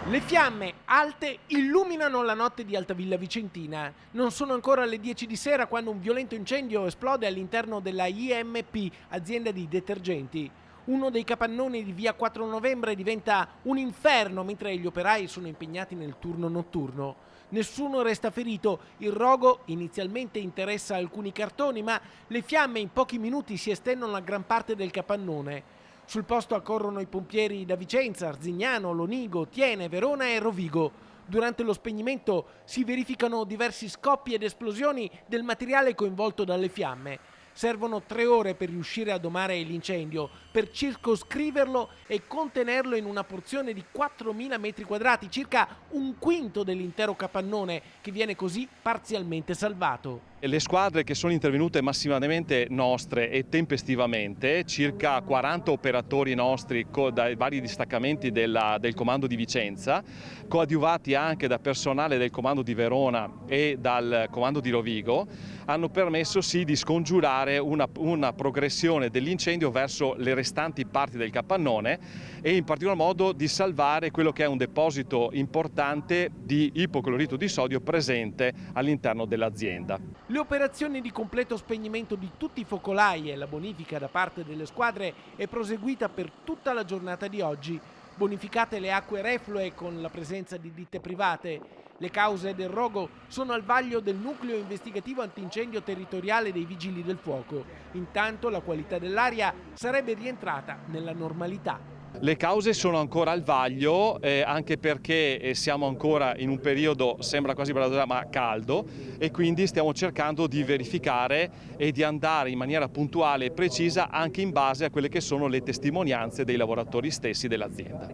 Le fiamme alte illuminano la notte di Altavilla Vicentina. Non sono ancora le 10 di sera quando un violento incendio esplode all'interno della IMP, azienda di detergenti. Uno dei capannoni di via 4 novembre diventa un inferno mentre gli operai sono impegnati nel turno notturno. Nessuno resta ferito, il rogo inizialmente interessa alcuni cartoni, ma le fiamme in pochi minuti si estendono a gran parte del capannone. Sul posto accorrono i pompieri da Vicenza, Arzignano, Lonigo, Tiene, Verona e Rovigo. Durante lo spegnimento si verificano diversi scoppi ed esplosioni del materiale coinvolto dalle fiamme. Servono 3 ore per riuscire a domare l'incendio, per circoscriverlo e contenerlo in una porzione di 4.000 metri quadrati, circa un quinto dell'intero capannone, che viene così parzialmente salvato. Le squadre che sono intervenute massivamente nostre e tempestivamente, circa 40 operatori nostri dai vari distaccamenti del comando di Vicenza, coadiuvati anche da personale del comando di Verona e dal comando di Rovigo, hanno permesso sì di scongiurare una progressione dell'incendio verso le restanti parti del capannone e in particolar modo di salvare quello che è un deposito importante di ipoclorito di sodio presente all'interno dell'azienda. Le operazioni di completo spegnimento di tutti i focolai e la bonifica da parte delle squadre è proseguita per tutta la giornata di oggi. Bonificate le acque reflue con la presenza di ditte private. Le cause del rogo sono al vaglio del nucleo investigativo antincendio territoriale dei Vigili del Fuoco. Intanto la qualità dell'aria sarebbe rientrata nella normalità. Le cause sono ancora al vaglio, anche perché siamo ancora in un periodo, sembra quasi ma caldo, e quindi stiamo cercando di verificare e di andare in maniera puntuale e precisa anche in base a quelle che sono le testimonianze dei lavoratori stessi dell'azienda.